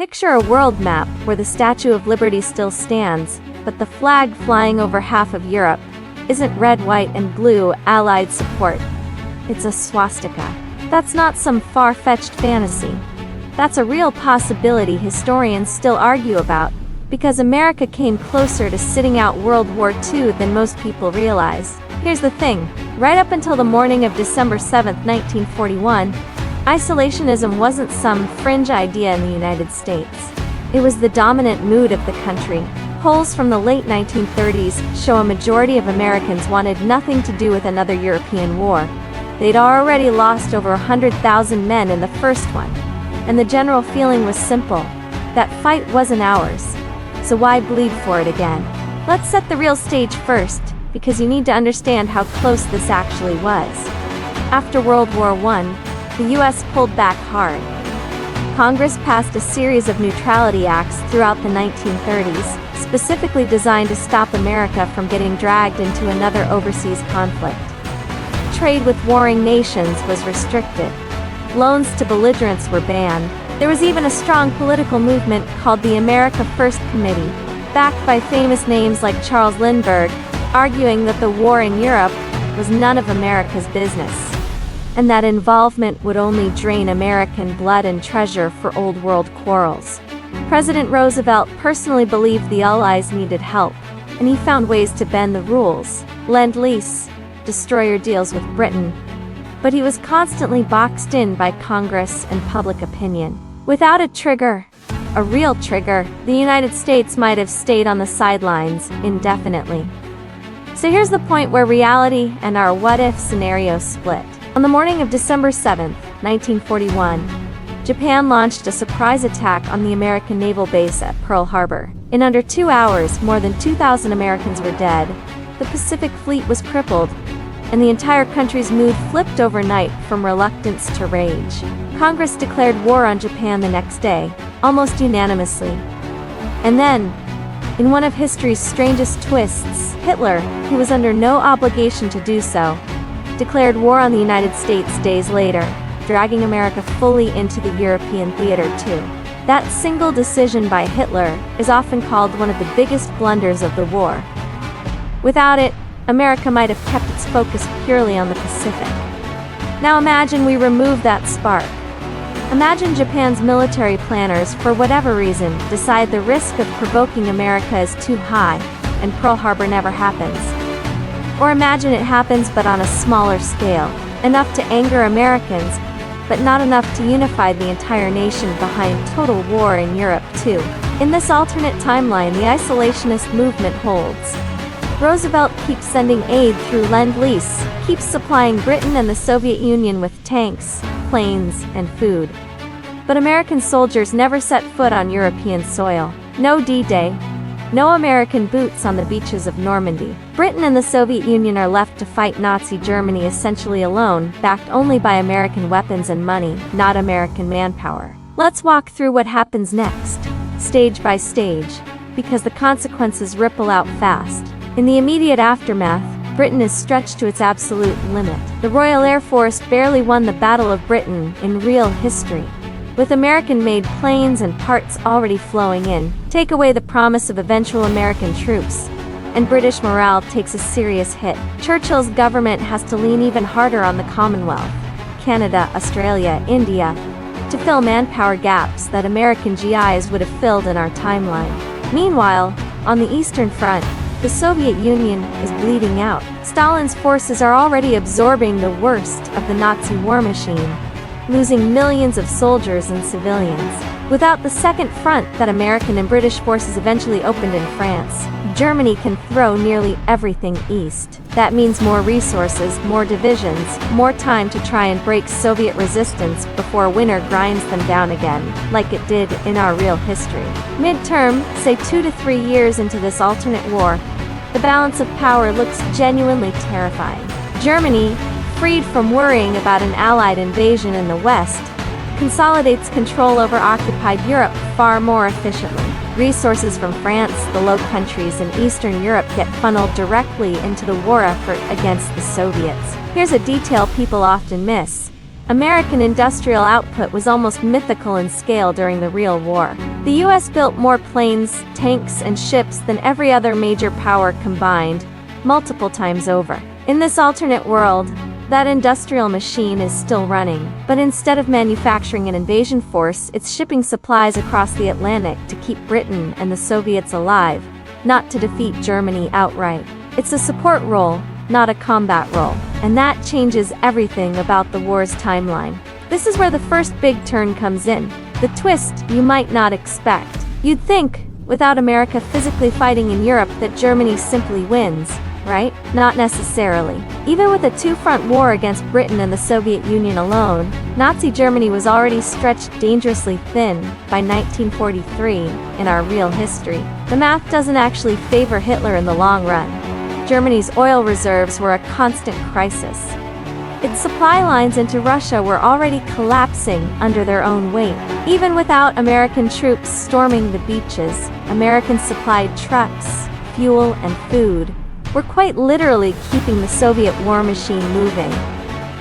Picture a world map where the Statue of Liberty still stands, but the flag flying over half of Europe isn't red, white, and blue Allied support. It's a swastika. That's not some far-fetched fantasy. That's a real possibility historians still argue about, because America came closer to sitting out World War II than most people realize. Here's the thing, right up until the morning of December 7, 1941, isolationism wasn't some fringe idea in the United States. It was the dominant mood of the country. Polls from the late 1930s show a majority of Americans wanted nothing to do with another European war. They'd already lost over 100,000 men in the first one. And the general feeling was simple. That fight wasn't ours. So why bleed for it again? Let's set the real stage first, because you need to understand how close this actually was. After World War I, the U.S. pulled back hard. Congress passed a series of neutrality acts throughout the 1930s, specifically designed to stop America from getting dragged into another overseas conflict. Trade with warring nations was restricted. Loans to belligerents were banned. There was even a strong political movement called the America First Committee, backed by famous names like Charles Lindbergh, arguing that the war in Europe was none of America's business, and that involvement would only drain American blood and treasure for old world quarrels. President Roosevelt personally believed the Allies needed help, and he found ways to bend the rules. Lend-Lease, destroyer deals with Britain. But he was constantly boxed in by Congress and public opinion. Without a trigger, a real trigger, the United States might have stayed on the sidelines indefinitely. So here's the point where reality and our what-if scenarios split. On the morning of December 7, 1941, Japan launched a surprise attack on the American naval base at Pearl Harbor. In under 2 hours, more than 2,000 Americans were dead, the Pacific Fleet was crippled, and the entire country's mood flipped overnight from reluctance to rage. Congress declared war on Japan the next day, almost unanimously. And then, in one of history's strangest twists, Hitler, who was under no obligation to do so, declared war on the United States days later, dragging America fully into the European theater too. That single decision by Hitler is often called one of the biggest blunders of the war. Without it, America might have kept its focus purely on the Pacific. Now imagine we remove that spark. Imagine Japan's military planners, for whatever reason, decide the risk of provoking America is too high, and Pearl Harbor never happens. Or imagine it happens but on a smaller scale, enough to anger Americans, but not enough to unify the entire nation behind total war in Europe too. In this alternate timeline, the isolationist movement holds. Roosevelt keeps sending aid through Lend-Lease, keeps supplying Britain and the Soviet Union with tanks, planes, and food. But American soldiers never set foot on European soil. No D-Day. No American boots on the beaches of Normandy. Britain and the Soviet Union are left to fight Nazi Germany essentially alone, backed only by American weapons and money, not American manpower. Let's walk through what happens next, stage by stage, because the consequences ripple out fast. In the immediate aftermath, Britain is stretched to its absolute limit. The Royal Air Force barely won the Battle of Britain in real history. With American-made planes and parts already flowing in, take away the promise of eventual American troops, and British morale takes a serious hit. Churchill's government has to lean even harder on the Commonwealth, Canada, Australia, India, to fill manpower gaps that American GIs would have filled in our timeline. Meanwhile, on the Eastern Front, the Soviet Union is bleeding out. Stalin's forces are already absorbing the worst of the Nazi war machine, losing millions of soldiers and civilians. Without the second front that American and British forces eventually opened in France, Germany can throw nearly everything east. That means more resources, more divisions, more time to try and break Soviet resistance before winter grinds them down again, like it did in our real history. Mid-term, say 2 to 3 years into this alternate war, the balance of power looks genuinely terrifying. Germany, freed from worrying about an Allied invasion in the West, consolidates control over occupied Europe far more efficiently. Resources from France, the Low Countries, and Eastern Europe get funneled directly into the war effort against the Soviets. Here's a detail people often miss. American industrial output was almost mythical in scale during the real war. The US built more planes, tanks, and ships than every other major power combined, multiple times over. In this alternate world, that industrial machine is still running, but instead of manufacturing an invasion force, it's shipping supplies across the Atlantic to keep Britain and the Soviets alive, not to defeat Germany outright. It's a support role, not a combat role, and that changes everything about the war's timeline. This is where the first big turn comes in, the twist you might not expect. You'd think, without America physically fighting in Europe, that Germany simply wins, right? Not necessarily. Even with a two-front war against Britain and the Soviet Union alone, Nazi Germany was already stretched dangerously thin by 1943 in our real history. The math doesn't actually favor Hitler in the long run. Germany's oil reserves were a constant crisis. Its supply lines into Russia were already collapsing under their own weight. Even without American troops storming the beaches, American-supplied trucks, fuel, and food were quite literally keeping the Soviet war machine moving.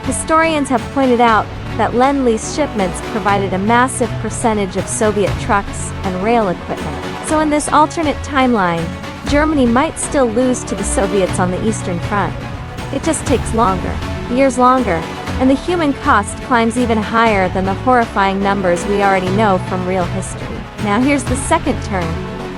Historians have pointed out that Lend-Lease shipments provided a massive percentage of Soviet trucks and rail equipment. So in this alternate timeline, Germany might still lose to the Soviets on the Eastern Front. It just takes longer, years longer, and the human cost climbs even higher than the horrifying numbers we already know from real history. Now here's the second turn,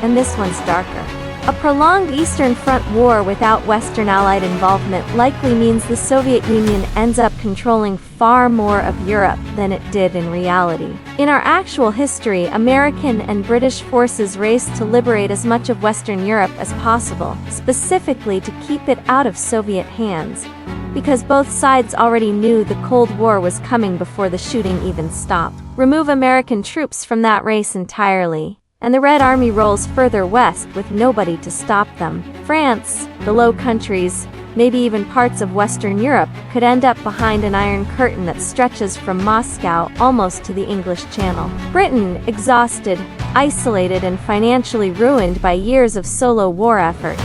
and this one's darker. A prolonged Eastern Front war without Western Allied involvement likely means the Soviet Union ends up controlling far more of Europe than it did in reality. In our actual history, American and British forces raced to liberate as much of Western Europe as possible, specifically to keep it out of Soviet hands, because both sides already knew the Cold War was coming before the shooting even stopped. Remove American troops from that race entirely, and the Red Army rolls further west with nobody to stop them. France, the Low Countries, maybe even parts of Western Europe, could end up behind an iron curtain that stretches from Moscow almost to the English Channel. Britain, exhausted, isolated, and financially ruined by years of solo war effort,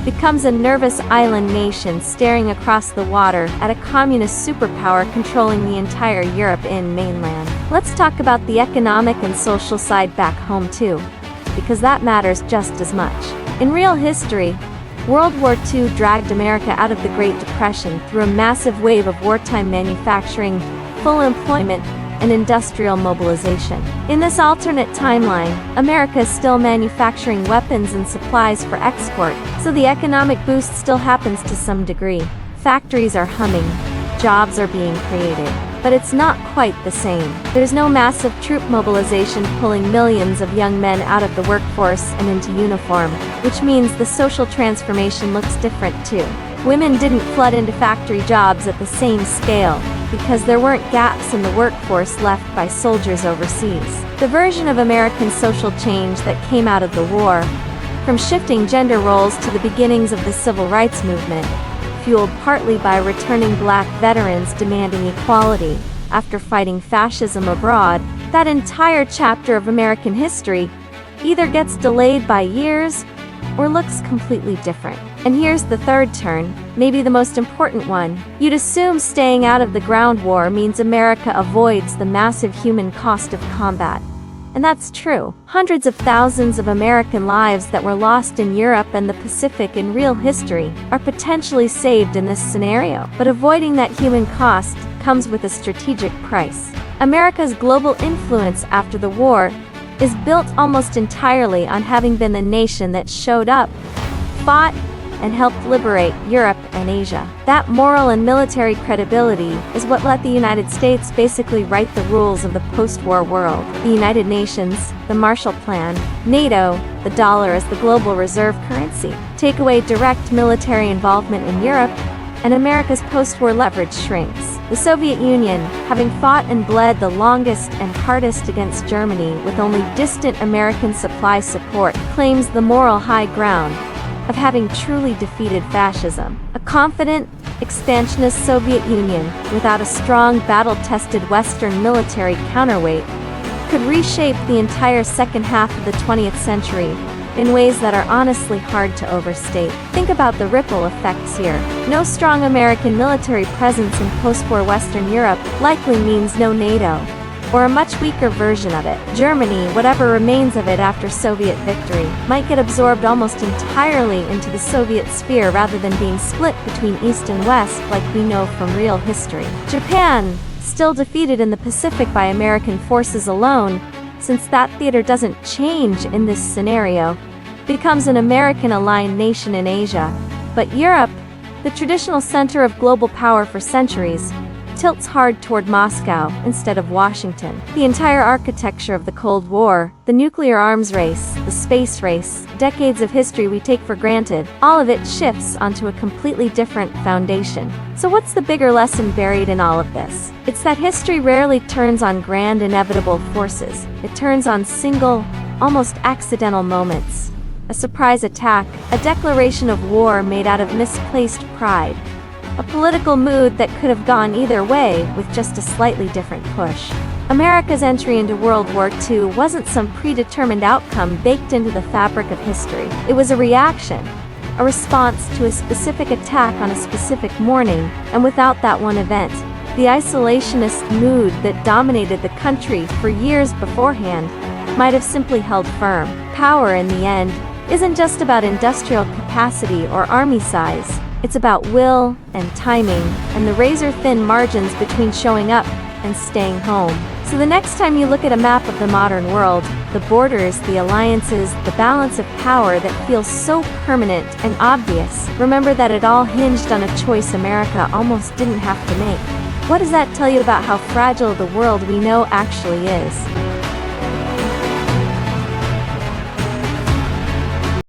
becomes a nervous island nation staring across the water at a communist superpower controlling the entire Europe in mainland. Let's talk about the economic and social side back home too, because that matters just as much. In real history, World War II dragged America out of the Great Depression through a massive wave of wartime manufacturing, full employment, and industrial mobilization. In this alternate timeline, America is still manufacturing weapons and supplies for export, so the economic boost still happens to some degree. Factories are humming, jobs are being created, but it's not quite the same. There's no massive troop mobilization pulling millions of young men out of the workforce and into uniform, which means the social transformation looks different too. Women didn't flood into factory jobs at the same scale, because there weren't gaps in the workforce left by soldiers overseas. The version of American social change that came out of the war, from shifting gender roles to the beginnings of the civil rights movement, fueled partly by returning black veterans demanding equality after fighting fascism abroad, that entire chapter of American history either gets delayed by years or looks completely different. And here's the third turn, maybe the most important one. You'd assume staying out of the ground war means America avoids the massive human cost of combat. And that's true. Hundreds of thousands of American lives that were lost in Europe and the Pacific in real history are potentially saved in this scenario. But avoiding that human cost comes with a strategic price. America's global influence after the war is built almost entirely on having been the nation that showed up, fought, and helped liberate Europe and Asia. That moral and military credibility is what let the United States basically write the rules of the post-war world. The United Nations, the Marshall Plan, NATO, the dollar as the global reserve currency. Take away direct military involvement in Europe, and America's post-war leverage shrinks. The Soviet Union, having fought and bled the longest and hardest against Germany with only distant American supply support, claims the moral high ground of having truly defeated fascism. A confident, expansionist Soviet Union without a strong, battle-tested Western military counterweight could reshape the entire second half of the 20th century in ways that are honestly hard to overstate. Think about the ripple effects here. No strong American military presence in post-war Western Europe likely means no NATO, or a much weaker version of it. Germany, whatever remains of it after Soviet victory, might get absorbed almost entirely into the Soviet sphere rather than being split between East and West like we know from real history. Japan, still defeated in the Pacific by American forces alone, since that theater doesn't change in this scenario, becomes an American-aligned nation in Asia. But Europe, the traditional center of global power for centuries, tilts hard toward Moscow instead of Washington. The entire architecture of the Cold War, the nuclear arms race, the space race, decades of history we take for granted, all of it shifts onto a completely different foundation. So what's the bigger lesson buried in all of this? It's that history rarely turns on grand inevitable forces. It turns on single, almost accidental moments. A surprise attack, a declaration of war made out of misplaced pride, a political mood that could have gone either way with just a slightly different push. America's entry into World War II wasn't some predetermined outcome baked into the fabric of history. It was a reaction, a response to a specific attack on a specific morning, and without that one event, the isolationist mood that dominated the country for years beforehand might have simply held firm. Power, in the end, isn't just about industrial capacity or army size. It's about will and timing and the razor-thin margins between showing up and staying home. So the next time you look at a map of the modern world, the borders, the alliances, the balance of power that feels so permanent and obvious, remember that it all hinged on a choice America almost didn't have to make. What does that tell you about how fragile the world we know actually is?